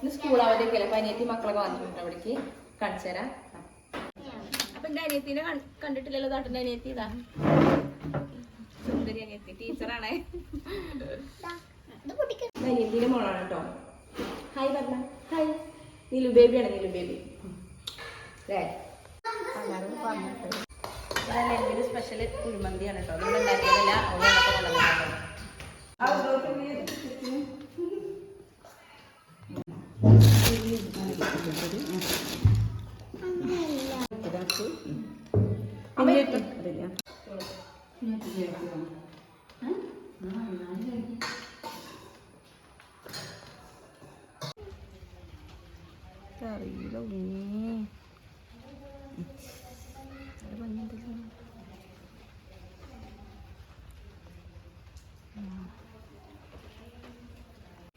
ഇന്ന് സ്കൂൾ അവധിയൊക്കെ അല്ലേ. അപ്പൊ അനിയത്തി മക്കളൊക്കെ വന്നിട്ടുണ്ട് അവിടേക്ക്. കാണിച്ചു തരാം. അപ്പൊ എന്റെ അനിയത്തിനെ കണ്ടിട്ടില്ലല്ലോ. താട്ടന്റെ അനിയത്തി ഇതാ സുന്ദരി അനിയത്തി, ടീച്ചറാണ്. അനിയത്തിന്റെ മോളാണ് കേട്ടോ. ഹായ് പറഞ്ഞ. ഹായ്. നീലു ബേബിയാണ്. നീലു ബേബി അല്ലേ? എന്തെങ്കിലും സ്പെഷ്യൽ കുഴിമന്തിയാണ് കേട്ടോ. നമ്മൾ ഉണ്ടാക്കിയതല്ല.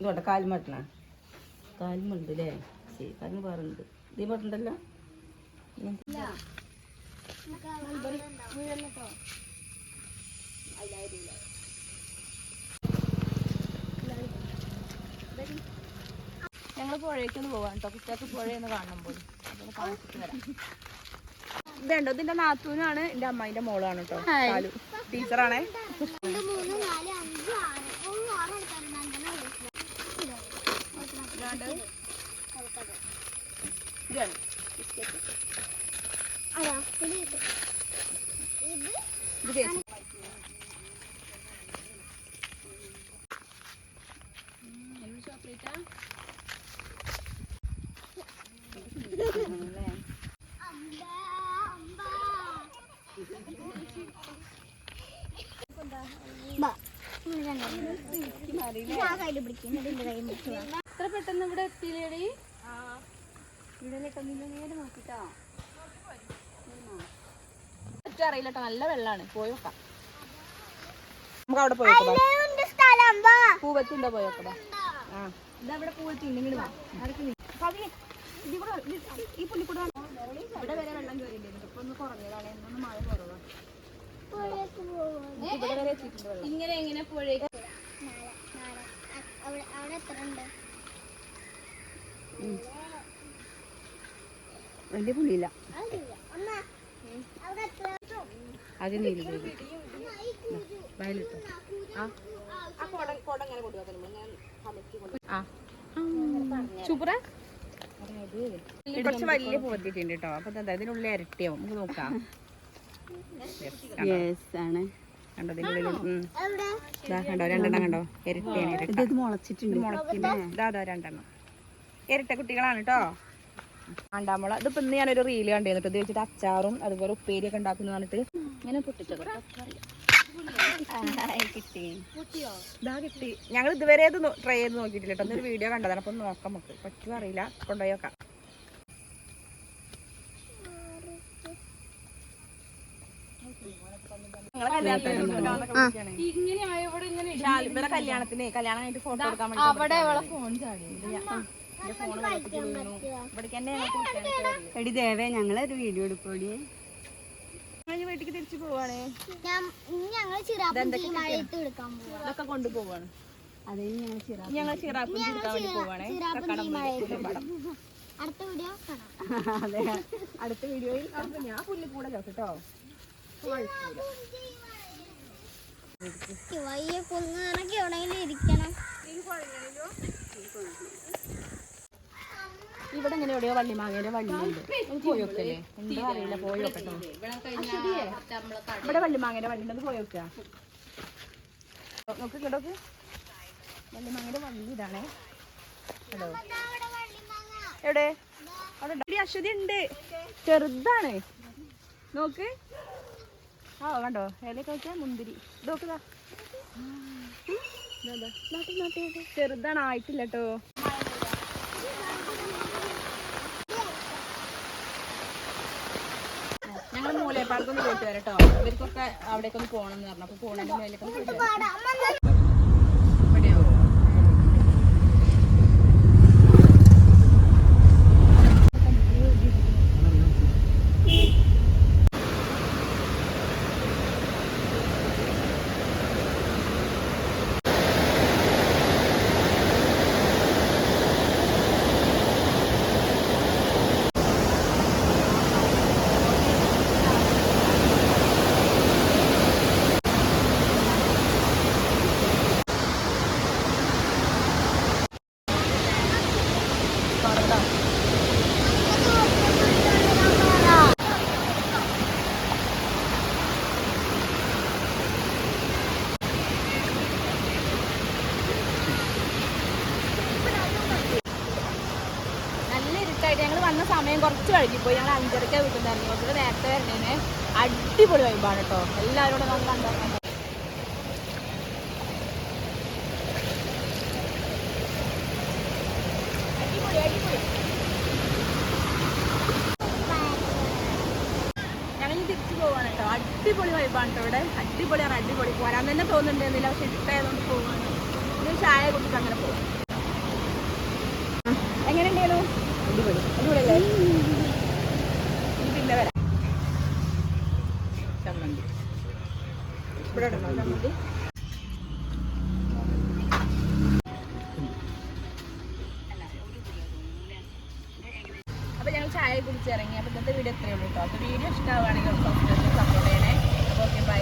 ഇതോട്ടെ കാൽമട്ടണ കാൽമുണ്ട് അല്ലേ? ശരി, കാലിന് വേറുണ്ട്. ഇതേ പറ്റുണ്ടല്ലോ. ഞങ്ങൾ പുഴയ്ക്കൊന്ന് പോവാം കേട്ടോ. കുട്ടികൾക്ക് പുഴയൊന്ന് കാണുമ്പോൾ അതൊന്ന് കാണിച്ചിട്ട് വരാം. ഇതുണ്ടോ, ഇതിന്റെ നാത്തൂനാണ് എന്റെ അമ്മായിന്റെ മോളാണ് കേട്ടോ. കാലു ടീച്ചറാണേ. എത്ര പെട്ടെന്ന് ഇവിടെ എത്തിയില്ലേടി? ഇവിടെ നേരെ നോക്കിട്ടാ അറിയില്ല കേട്ടോ. നല്ല വെള്ളാണ്. പോയി നോക്കാം. നമുക്ക് അവിടെ പോയി പൂവത്തുണ്ടോ? പോയി നോക്കടാ. ആ ഇതവിടെ പൂവത്തുണ്ട്. ഇങ്ങോട്ട് വാ. ഈ പുള്ളിക്കൂടെ ഇവിടെ വരെ വെള്ളം കയറിയിട്ടുണ്ട്. ഇപ്പൊ ഒന്ന് കുറഞ്ഞതാണ്. എന്നൊന്ന് മഴ കുറവാണ്. ഇവിടെ വരെ എത്തിയിട്ടുണ്ട് വെള്ളം. ഇങ്ങനെ എങ്ങനെ പുഴയ്ക്ക് വലിയ പുള്ളിയില്ല. അത് നീല വയലിട്ടോ. സൂപ്പറാ. കുറച്ച് വലിയ പോത്തിട്ടുണ്ട് കേട്ടോ. അപ്പൊ ഇതിനുള്ളിൽ ഇരട്ടിയാവും. നമുക്ക് നോക്കാം. ആണ് കണ്ടോ? കണ്ടോ? രണ്ടെണ്ണം കണ്ടോ? ഇരട്ടിയാണ്. മുളച്ചിട്ടുണ്ട്. ഇതാ രണ്ടെണ്ണം ഇരട്ട കുട്ടികളാണ് കേട്ടോ. ആണ്ടാമുള. ഇതിപ്പോ ഇന്ന് ഞാനൊരു റീല് കണ്ടിരുന്നിട്ട് ഇത് വെച്ചിട്ട് അച്ചാറും അതുപോലെ ഉപ്പേരിയൊക്കെ ഉണ്ടാക്കുന്നു പറഞ്ഞിട്ട് ഇങ്ങനെ പൊട്ടിച്ചത് കിട്ടി. ഇതാ കിട്ടി. ഞങ്ങൾ ഇതുവരെ ഇത് ട്രൈ ചെയ്ത് നോക്കിയിട്ടില്ല കേട്ടോ. ഒരു വീഡിയോ കണ്ടതാണ്. അപ്പൊ നോക്കാം. നമുക്ക് പറ്റുമോ അറിയില്ല. കൊണ്ടുപോയി നോക്കാം. കല്യാണത്തിന് കല്യാണമായിട്ട് ഫോട്ടോ എടുക്കാൻ എടി ദേവേ ഞങ്ങളൊരു വീഡിയോ എടുക്കൂടി. വീട്ടിക്ക് തിരിച്ചു പോവാണ്. ഇതൊക്കെ കൊണ്ടുപോവാണ്. അതെ ഞങ്ങൾ ചിറാപ്പും എടുക്കാൻ വേണ്ടി പോവാണ്. അതെ അടുത്ത വീഡിയോയിൽ ഞാൻ പുല്ല് കൂടെ കേട്ടോ. ഇവിടെ ഇങ്ങനെ എവിടെയോ വള്ളിമാങ്ങയുടെ വള്ളിയുണ്ട്. പോയി നോക്കല്ലേ? എന്താ അറിയില്ല. പോയി നോക്കട്ടോ. ഇവിടെ വള്ളിമാങ്ങയുടെ വള്ളി ഉണ്ട്. പോയി നോക്കുക. നോക്ക് കേട്ടോക്ക്. വള്ളിമാങ്ങയുടെ വള്ളി ഇതാണേ. ഹലോ എവിടെ? അവിടെ അശ്വതി ഉണ്ട്. ചെറുതാണ്. നോക്ക്. ആ കണ്ടോ? ഇലയൊക്കെ വെച്ചാൽ മുന്തിരി. നോക്കുക. ചെറുതാണ്. ആയിട്ടില്ല കേട്ടോ. ഞങ്ങൾ മൂലപ്പാടത്തൊന്ന് പോയിട്ട് വരാം കേട്ടോ. ഇവർക്കൊക്കെ അവിടേക്കൊന്ന് പോകണം എന്ന് പറഞ്ഞു. അപ്പൊ പോണതിന്റെ മേലേക്കൊന്ന് പോയിട്ട് വരാം. നല്ല ഇരുട്ടായിട്ട് ഞങ്ങൾ വന്ന സമയം കുറച്ച് വൈകിപ്പോയി. ഞങ്ങൾ 5:30 വീട്ടിൽ നിന്ന് ഇറങ്ങി. കുറച്ചുകൂടെ നേരത്തെ വരണേന്. അടിപൊളി വൈബാണ് കേട്ടോ. എല്ലാവരോടും നമുക്ക് കണ്ടാക്കാൻ അടിപൊളി അടിപൊളി. ഞങ്ങൾ തിരിച്ചു പോവാണ് കേട്ടോ. അടിപൊളി വൈബാണ് കേട്ടോ ഇവിടെ. അടിപൊളിയാണ് അടിപൊളി. പോരാൻ തന്നെ തോന്നുന്നുണ്ടെന്നില്ല, പക്ഷെ ഇഷ്ടമായതുകൊണ്ട് പോവാണ്. ഇനി ചായ കുടിച്ച് അങ്ങനെ പോകും. എങ്ങനെ ഉണ്ടായിരുന്നു? അടിപൊളി അടിപൊളിയല്ലേ? പിന്നെ വരാം. ചമ്മന്തി ഇവിടെ ഉണ്ടോ ചമ്മന്തി? അപ്പോൾ ഞങ്ങൾ ചായ കുടിച്ചിറങ്ങി. അപ്പോൾ ഇന്നത്തെ വീഡിയോ എത്രയുള്ളൂ കേട്ടോ. അപ്പോൾ വീഡിയോ ഇഷ്ടമാവുകയാണെങ്കിൽ സബ്സ്ക്രൈബ് സപ്പോർട്ട് ചെയ്യണേ. അപ്പോൾ ഓക്കെ ബൈ.